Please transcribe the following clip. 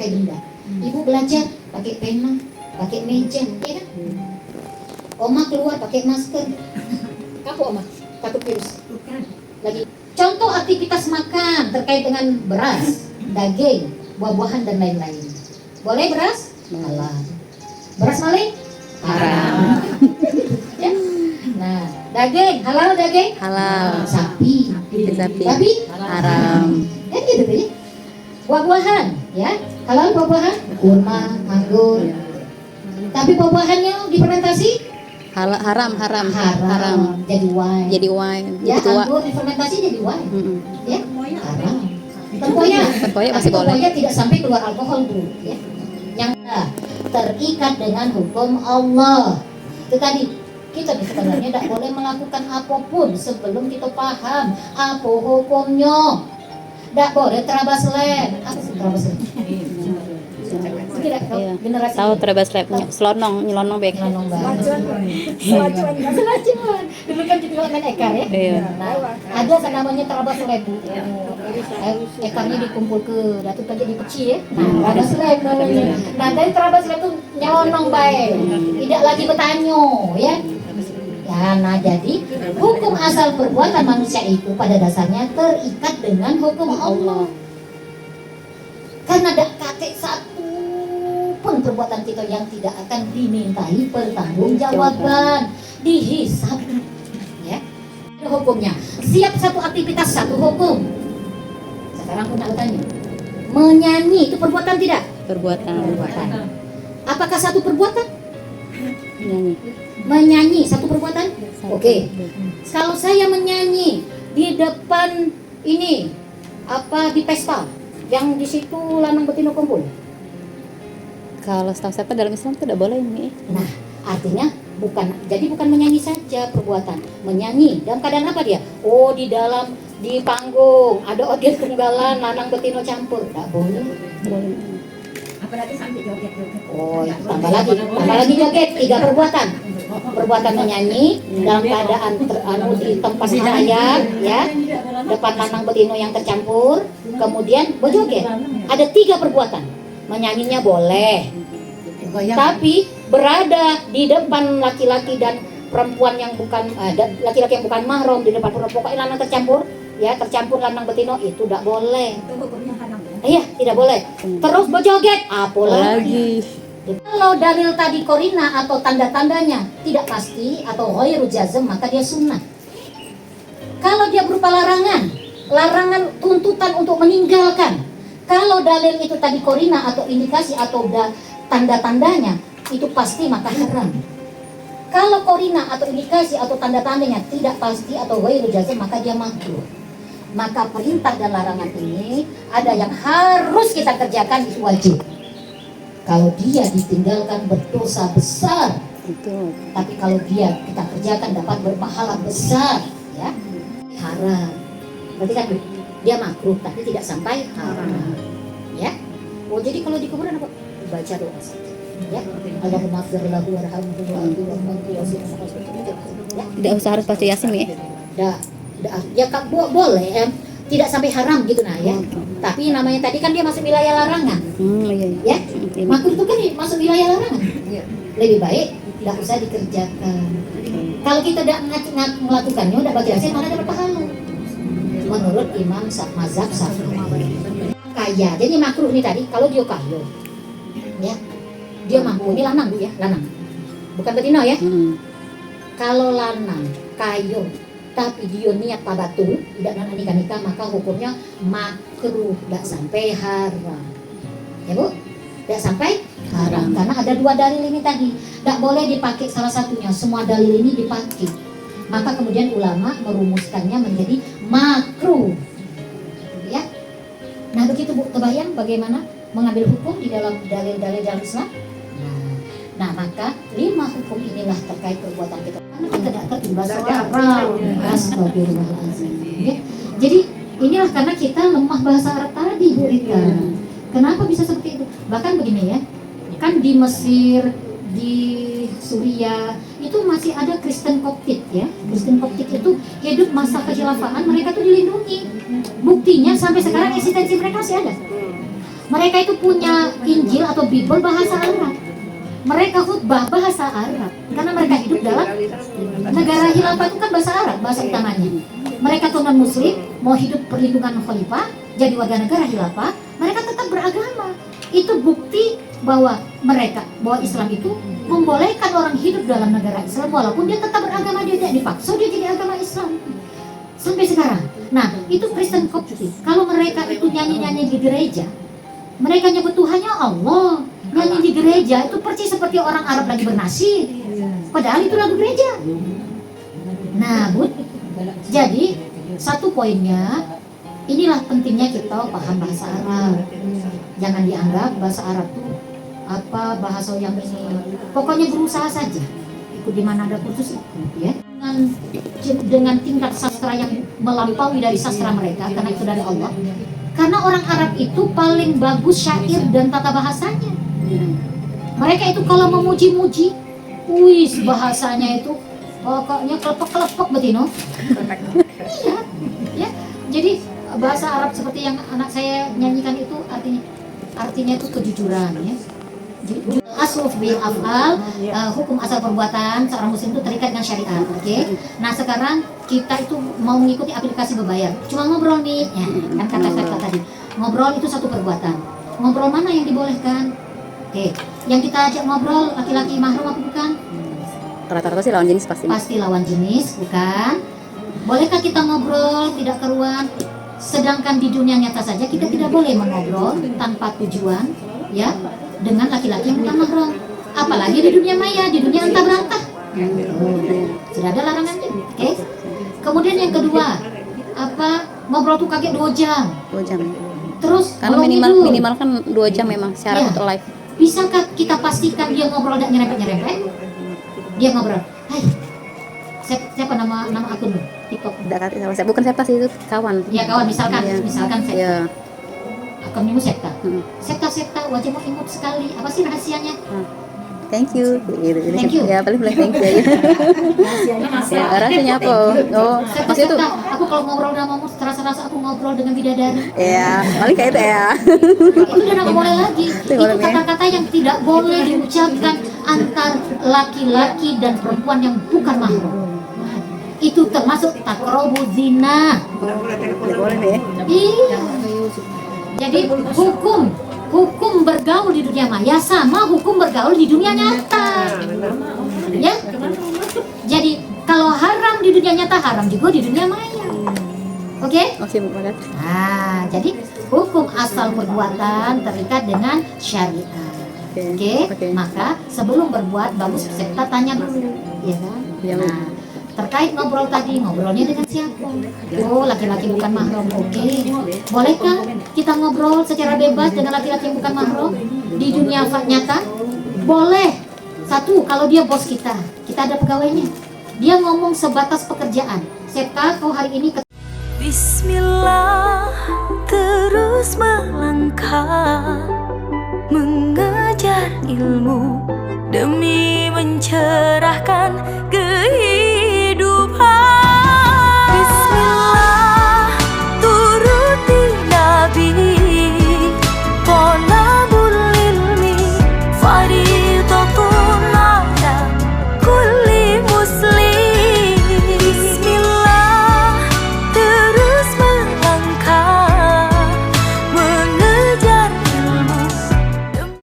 pakai benda. Ibu belajar pakai pena, pakai meja, ya kan? Oma keluar pakai masker. Kamu Oma takut virus? Lagi. Contoh aktivitas makan terkait dengan beras, daging, buah-buahan dan lain-lain. Boleh beras? Halal. Beras maling? Haram. Ya? Nah, daging halal daging? Halal. Sapi. Tapi Haram. kan gitu ya. Buah-buahan, ya. Halal buah-buahan? Kurma, anggur. Tapi buah-buahannya difermentasi? Haram. Jadi wine. Jadi wine. Ya, Jadi tua. anggur difermentasi jadi wine. Ya, haram. Tempoyak masih boleh. Tempoyak tidak sampai keluar alkohol dulu, ya. Yang terikat dengan hukum Allah. Itu tadi kita sebenarnya tidak boleh melakukan apapun sebelum kita paham apa hukumnya. Tidak boleh terabas lem. Apa sih terabas lem? Tidak tahu Iya. generasi Tahu ini. terabas lab nyelonong bek. Nyelonong banget. Selacuan. Dulu kan kita main ekar ya. Iya. Nah, ada kan namanya terabas lem. Ekarnya dikumpul ke datu tadi dipeci ya. Nah, terabas lem namanya. Nah, dari terabas lem itu nyelonong baik. Tidak lagi bertanya ya. Ya, nah jadi hukum asal perbuatan manusia itu pada dasarnya terikat dengan hukum Allah. Karena ada kate satu pun perbuatan kita yang tidak akan dimintai pertanggungjawaban, dihisab. Ya, ada hukumnya. Siap satu aktivitas satu hukum. Sekarang aku nak tanya, menyanyi itu perbuatan tidak? Perbuatan. Apakah satu perbuatan? Nyanyi. Menyanyi satu perbuatan? Oke. Perbuatan. Kalau saya menyanyi di depan ini di pesta yang di situ lanang betina kumpul. Kalau setahu saya dalam Islam tidak boleh ini. Nah, artinya bukan menyanyi saja perbuatan. Menyanyi dalam keadaan apa dia? Oh, di panggung ada audiens tunggalan lanang betina campur. Tidak boleh. Apalagi sampai joget. Oh, tambah lagi joget, 3 perbuatan. Perbuatan menyanyi dalam keadaan di tempat raya, ya, depan lanang betina yang tercampur, kemudian berjoget. Ada 3 perbuatan. Menyanyinya boleh, tapi berada di depan laki-laki dan perempuan yang bukan laki-laki yang bukan mahram di depan perempuan lanang tercampur, ya, tercampur lanang betina itu tidak boleh. Itu hukumnya haram ya. Iya, tidak boleh. Terus berjoget, apalagi. Kalau dalil tadi korina atau tanda-tandanya tidak pasti atau ghairu jazm, maka dia sunnah. Kalau dia berupa larangan tuntutan untuk meninggalkan. Kalau dalil itu tadi korina atau indikasi atau tanda-tandanya itu pasti maka haram. Kalau korina atau indikasi atau tanda-tandanya tidak pasti atau ghairu jazm, maka dia makruh. Maka perintah dan larangan ini ada yang harus kita kerjakan, itu wajib. Kalau dia ditinggalkan berdosa besar, Itu. tapi kalau dia kita kerjakan dapat berpahala besar, ya, haram. Berarti kan dia makruh tapi tidak sampai haram, ya. Oh, jadi kalau di kuburan apa? Baca doa saja, ya. Allahumma ighfir lahu warhamhu wa'afu ya. Tidak usah harus baca Yasin ya. Ya boleh, tidak sampai haram gitu nah ya. Tapi namanya tadi kan dia masuk wilayah larangan. Iya. Ya, makruh itu kan masuk wilayah larangan. Lebih baik tidak usah dikerjakan. Kalau kita tidak melakukannya, udah baca Yasin malah dapat pahala. Menurut Imam Mazhab Syafi'i. Kaya, jadi makruh nih tadi kalau dia kaya, ya, dia mampu. Ini lanang bu ya, lanang, bukan betina ya. Kalau lanang kayo tapi dia niat tabatu tidak nikah, maka hukumnya makruh, tidak sampai haram, ya bu, tidak sampai haram. Karena ada 2 dalil ini tadi, tidak boleh dipakai salah satunya, semua dalil ini dipakai. Maka kemudian ulama merumuskannya menjadi makruh, ya. Nah begitu bu, kebayang bagaimana mengambil hukum di dalam dalil-dalil dalam Islam. Nah maka 5 hukum inilah terkait perbuatan kita. Karena kita tidak terlibat haram. Astagfirullahaladzim. Ya. Jadi inilah karena kita lemah bahasa Arab tadi Bu Rita. Kenapa bisa seperti itu? Bahkan begini ya, kan di Mesir, di Suriah itu masih ada Kristen Koptik ya. Kristen Koptik itu hidup masa kekhilafan, mereka tuh dilindungi. Buktinya sampai sekarang eksistensi mereka masih ada. Mereka itu punya Injil atau Bible bahasa Arab. Mereka khutbah bahasa Arab karena mereka hidup dalam negara khilafah itu kan bahasa Arab, bahasa utamanya. Mereka tuh non muslim, mau hidup perlindungan khalifah, jadi warga negara khilafah, mereka tetap beragama. Itu bukti bahwa Islam itu membolehkan orang hidup dalam negara Islam walaupun dia tetap beragama, dia tidak dipaksa dia jadi agama Islam. Sampai sekarang. Nah, itu Kristen Koptik. Kalau mereka itu nyanyi-nyanyi di gereja, mereka nyebut Tuhannya Allah, nyanyi di gereja itu persis seperti orang Arab lagi bernasib. Padahal itu lagu gereja. Nah, Bud, jadi satu poinnya, inilah pentingnya kita paham bahasa Arab. Jangan dianggap bahasa Arab itu bahasa yang pokoknya berusaha saja. Ikut di mana ada kursus ikut, ya. Dengan tingkat sastra yang melampaui dari sastra mereka, karena itu dari Allah. Karena orang Arab itu paling bagus syair dan tata bahasanya. Mereka itu kalau memuji-muji, bahasanya itu pokoknya kelepek-kelepek betino. Iya, ya. Jadi bahasa Arab seperti yang anak saya nyanyikan itu artinya itu kejujuran, ya. Asruf bil afal, hukum asal perbuatan seorang muslim itu terikat dengan syariat. Oke. Nah, sekarang kita itu mau mengikuti aplikasi berbayar. Cuma ngobrol nih, ya, kan kata-kata tadi. Ngobrol itu satu perbuatan. Ngobrol mana yang dibolehkan? Oke. Yang kita ajak ngobrol laki-laki mahram apa bukan? Rata-rata sih lawan jenis pasti. Pasti lawan jenis, bukan? Bolehkah kita ngobrol tidak keruan? Sedangkan di dunia nyata saja kita tidak boleh mengobrol tanpa tujuan, ya, dengan laki-laki yang bukan mahram. Apalagi di dunia maya, di dunia antah berantah. Sudah ada larangannya. Oke. Kemudian yang kedua, ngobrol tuh kaget 2 jam. 2 jam. Terus Karena minimal kan 2 jam memang syarat Ya. untuk live. Bisakah kita pastikan dia ngobrol tidak nyerempet-nyerempet? Dia ngobrol, hai, siapa nama akun lu? TikTok. Saya bukan saya pasti itu kawan. Ya kawan, misalkan Iya. Sekta. Iya. Akunmu Sekta. Hmm. Sekta, wajahmu imut sekali. Apa sih rahasianya? Thank you. Gitu. Thank you. Ya, paling thank you. Ya, rasanya apa? Oh, maksudnya itu. Sekta, aku kalau ngobrol sama kamu terasa aku ngobrol dengan bidadari. Ya, paling kayak itu ya. Itu udah nggak boleh lagi. Itu boleh, ya. kata-kata yang tidak boleh diucapkan antar laki-laki dan perempuan yang bukan mahram. Itu termasuk takrobu zina. Boleh nih. Iya. Jadi hukum bergaul di dunia maya sama hukum bergaul di dunia nyata. Ya. Jadi kalau haram di dunia nyata, haram juga di dunia maya. Oke? Oke, banget. Nah, jadi hukum asal perbuatan terikat dengan syariat. Oke? Maka sebelum berbuat bagus kita tanya dulu, ya kan? Ya, Nah, terkait ngobrol tadi, ngobrolnya dengan siapa? Oh, laki-laki bukan mahram. Oke. Bolehkah kita ngobrol secara bebas dengan laki-laki yang bukan mahram di dunia nyata? Boleh. Satu, kalau dia bos kita ada pegawainya. Dia ngomong sebatas pekerjaan. Septa, kau hari ini Bismillah, terus melangkah mengejar ilmu demi mencerahkan